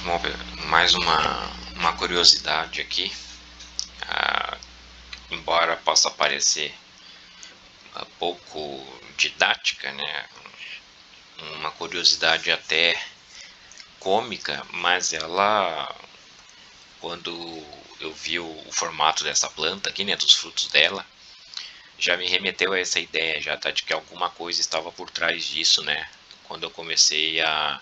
Vamos ver, mais uma curiosidade aqui. Ah, embora possa parecer pouco didática, né? Uma curiosidade até cômica, mas ela, quando eu vi o formato dessa planta aqui, né, dos frutos dela, já me remeteu a essa ideia já, tá, de que alguma coisa estava por trás disso, né? Quando eu comecei a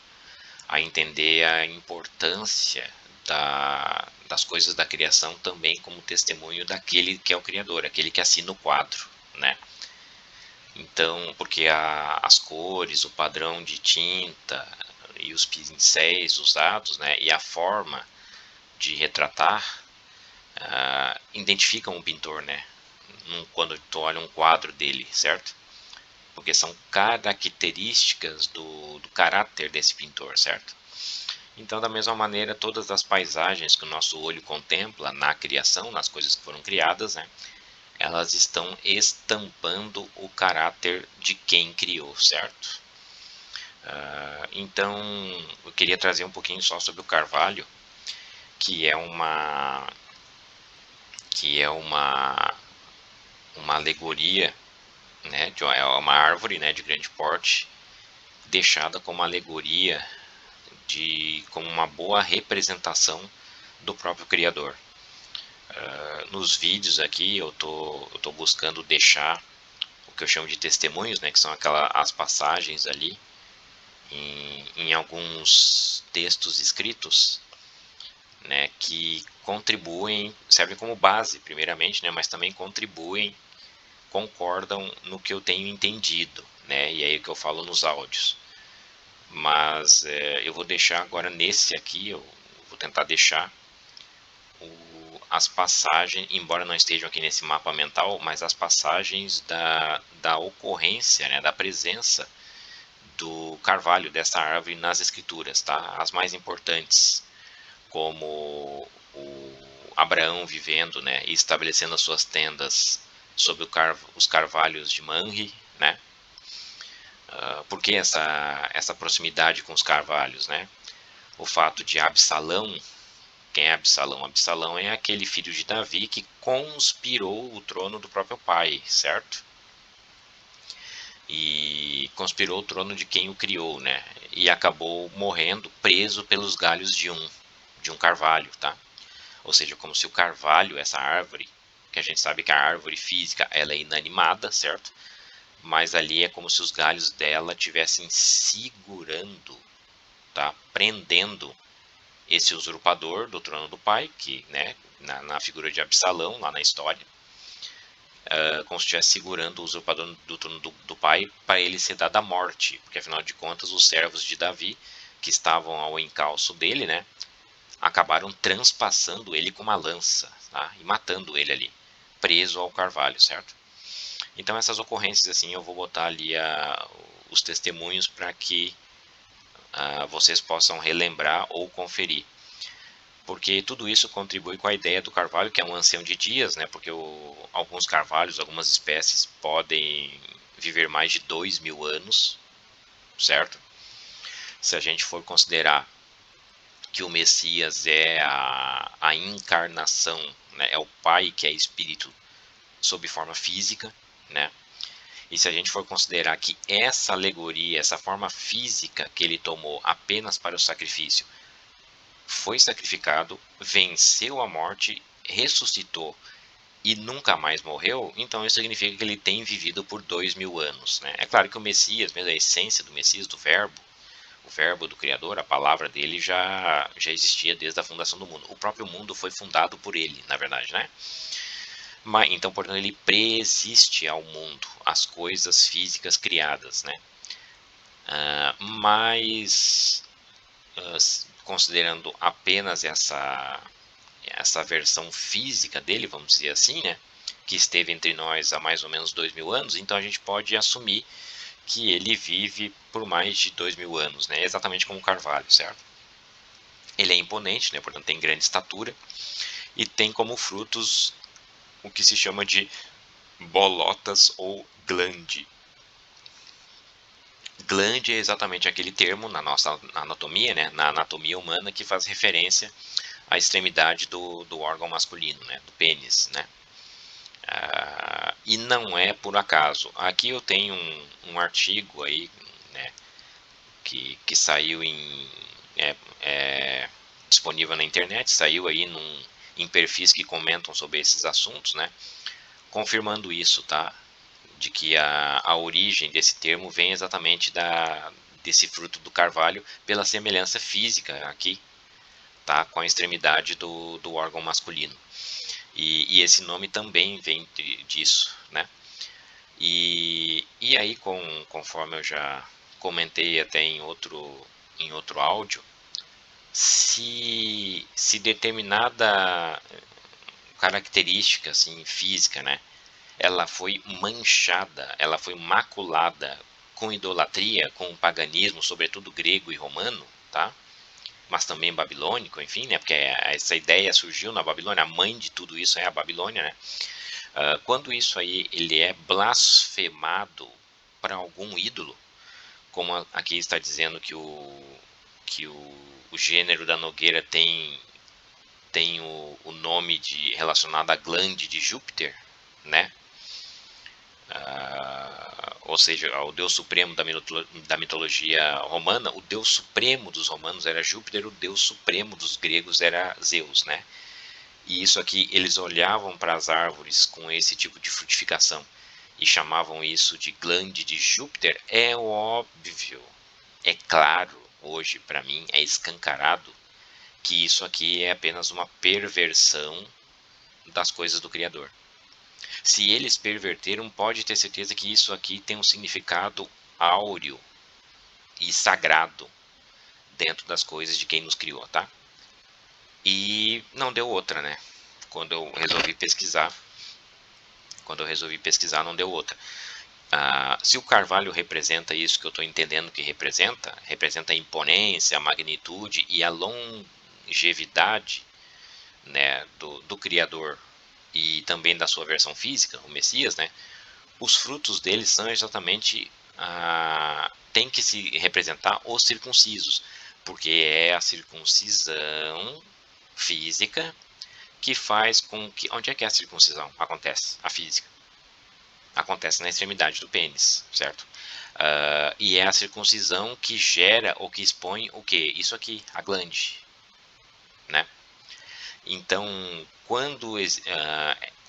entender a importância das coisas da criação também como testemunho daquele que é o criador, aquele que assina o quadro, né? Então, porque as cores, o padrão de tinta e os pincéis usados, né, e a forma de retratar identificam o pintor, né? Quando tu olha um quadro dele, certo? Porque são características do caráter desse pintor, certo? Então, da mesma maneira, todas as paisagens que o nosso olho contempla na criação, nas coisas que foram criadas, né, elas estão estampando o caráter de quem criou, certo? Então, eu queria trazer um pouquinho só sobre o Carvalho, que é uma alegoria, né, é uma árvore, né, de grande porte, deixada como alegoria como uma boa representação do próprio Criador. Nos vídeos aqui eu tô buscando deixar o que eu chamo de testemunhos, né, que são as passagens ali em alguns textos escritos, né, que contribuem, servem como base primeiramente, né, mas também contribuem, concordam no que eu tenho entendido, né, e aí é o que eu falo nos áudios. Mas eu vou deixar agora nesse aqui, eu vou tentar deixar as passagens, embora não estejam aqui nesse mapa mental, mas as passagens da ocorrência, né, da presença do carvalho, dessa árvore nas escrituras, tá? As mais importantes, como o Abraão vivendo, né, e estabelecendo as suas tendas sobre os carvalhos de Manre, né? Por que essa proximidade com os carvalhos, né? O fato de Absalão. Quem é Absalão? Absalão é aquele filho de Davi que conspirou o trono do próprio pai, certo? E conspirou o trono de quem o criou, né? E acabou morrendo preso pelos galhos de um carvalho, tá? Ou seja, como se o carvalho, essa árvore, que a gente sabe que a árvore física ela é inanimada, certo? Mas ali é como se os galhos dela estivessem segurando, tá? Prendendo esse usurpador do trono do pai, que, né, na figura de Absalão, lá na história, como se estivesse segurando o usurpador do trono do pai para ele ser dado a morte, porque afinal de contas os servos de Davi, que estavam ao encalço dele, né, acabaram transpassando ele com uma lança, tá, e matando ele ali, preso ao carvalho, certo? Então essas ocorrências, assim, eu vou botar ali os testemunhos para que vocês possam relembrar ou conferir, porque tudo isso contribui com a ideia do carvalho, que é um ancião de dias, né? Porque alguns carvalhos, algumas espécies podem viver mais de 2.000 anos, certo? Se a gente for considerar que o Messias é a encarnação, né? É o Pai que é espírito sob forma física, né? E se a gente for considerar que essa alegoria, essa forma física que ele tomou apenas para o sacrifício, foi sacrificado, venceu a morte, ressuscitou e nunca mais morreu, então isso significa que ele tem vivido por 2.000 anos, né? É claro que o Messias, mesmo a essência do Messias, do Verbo, o Verbo do Criador, a palavra dele já existia desde a fundação do mundo. O próprio mundo foi fundado por ele, na verdade, né? Mas, então, portanto, ele preexiste ao mundo, às coisas físicas criadas, né? Mas considerando apenas essa versão física dele, vamos dizer assim, né, que esteve entre nós há mais ou menos 2.000 anos, então a gente pode assumir que ele vive por mais de 2.000 anos, né, exatamente como Carvalho, certo? Ele é imponente, né, portanto tem grande estatura e tem como frutos o que se chama de bolotas ou glande. Glande é exatamente aquele termo na nossa anatomia, né, na anatomia humana, que faz referência à extremidade do órgão masculino, né, do pênis, né. E não é por acaso. Aqui eu tenho um artigo aí, né, que saiu disponível na internet, saiu aí em perfis que comentam sobre esses assuntos, né, confirmando isso, tá? De que a origem desse termo vem exatamente desse fruto do carvalho pela semelhança física aqui, tá? Com a extremidade do órgão masculino. E esse nome também vem disso, né? E aí, conforme eu já comentei até em outro áudio, se determinada característica assim, física, né, ela foi manchada, ela foi maculada com idolatria, com o paganismo, sobretudo grego e romano, tá? Mas também babilônico, enfim, né? Porque essa ideia surgiu na Babilônia, a mãe de tudo isso é a Babilônia, né? Quando isso aí ele é blasfemado para algum ídolo, como aqui está dizendo que o gênero da Nogueira tem o nome relacionado à glande de Júpiter, né? Ou seja, ao deus supremo da mitologia romana, o deus supremo dos romanos era Júpiter, o deus supremo dos gregos era Zeus, né? E isso aqui, eles olhavam para as árvores com esse tipo de frutificação e chamavam isso de glande de Júpiter. É óbvio, é claro, hoje para mim é escancarado que isso aqui é apenas uma perversão das coisas do Criador. Se eles perverteram, pode ter certeza que isso aqui tem um significado áureo e sagrado dentro das coisas de quem nos criou, tá? E não deu outra, né? Quando eu resolvi pesquisar, não deu outra. Se o carvalho representa isso que eu estou entendendo que representa a imponência, a magnitude e a longevidade, né, do Criador e também da sua versão física, o Messias, né? Os frutos deles são exatamente tem que se representar os circuncisos, porque é a circuncisão física que faz com que onde é que a circuncisão acontece? A física acontece na extremidade do pênis, certo? E é a circuncisão que gera ou que expõe o que? Isso aqui, a glande, né? Então, quando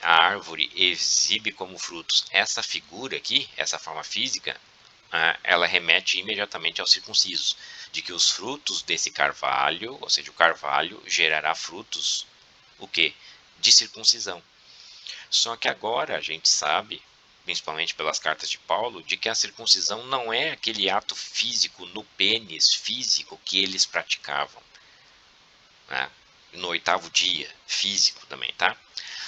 a árvore exibe como frutos essa figura aqui, essa forma física, ela remete imediatamente aos circuncisos, de que os frutos desse carvalho, ou seja, o carvalho gerará frutos, o que? De circuncisão. Só que agora a gente sabe, principalmente pelas cartas de Paulo, de que a circuncisão não é aquele ato físico no pênis físico que eles praticavam, né? No 8º dia, físico também, tá?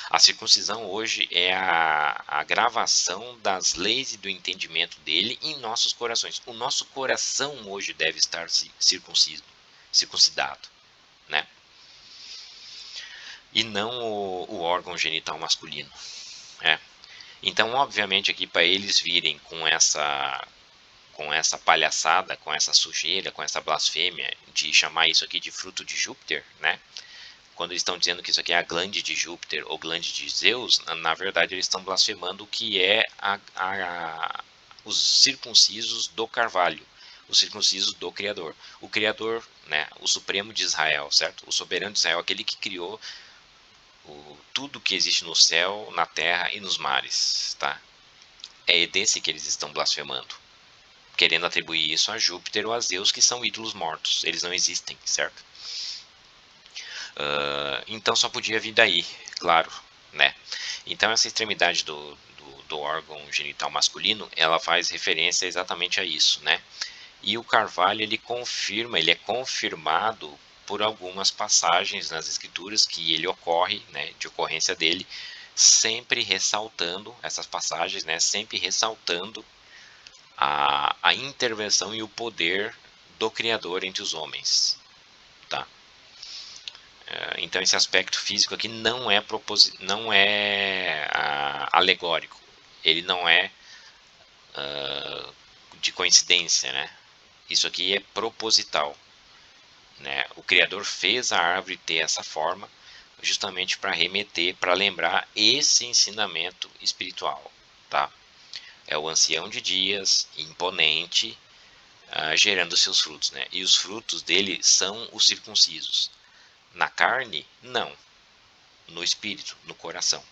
A circuncisão hoje é a gravação das leis e do entendimento dele em nossos corações. O nosso coração hoje deve estar circuncidado, né? E não o órgão genital masculino, né? Então, obviamente, aqui para eles virem com essa palhaçada, com essa sujeira, com essa blasfêmia de chamar isso aqui de fruto de Júpiter, né? Quando eles estão dizendo que isso aqui é a glande de Júpiter ou glande de Zeus, na verdade eles estão blasfemando o que é os circuncisos do carvalho, os circuncisos do Criador. O Criador, né, o Supremo de Israel, certo? O soberano de Israel, aquele que criou tudo que existe no céu, na terra e nos mares, tá? É desse que eles estão blasfemando, querendo atribuir isso a Júpiter ou a Zeus, que são ídolos mortos. Eles não existem, certo? Então só podia vir daí, claro, né? Então essa extremidade do órgão genital masculino, ela faz referência exatamente a isso, né? E o carvalho, ele é confirmado por algumas passagens nas escrituras que ele ocorre, né, de ocorrência dele, sempre ressaltando essas passagens, né, sempre ressaltando a intervenção e o poder do Criador entre os homens, tá? Então esse aspecto físico aqui não é alegórico, ele não é de coincidência, né? Isso aqui é proposital, né? O Criador fez a árvore ter essa forma justamente para remeter, para lembrar esse ensinamento espiritual, tá? É o ancião de dias, imponente, gerando seus frutos, né? E os frutos dele são os circuncisos. Na carne, não. No espírito, no coração.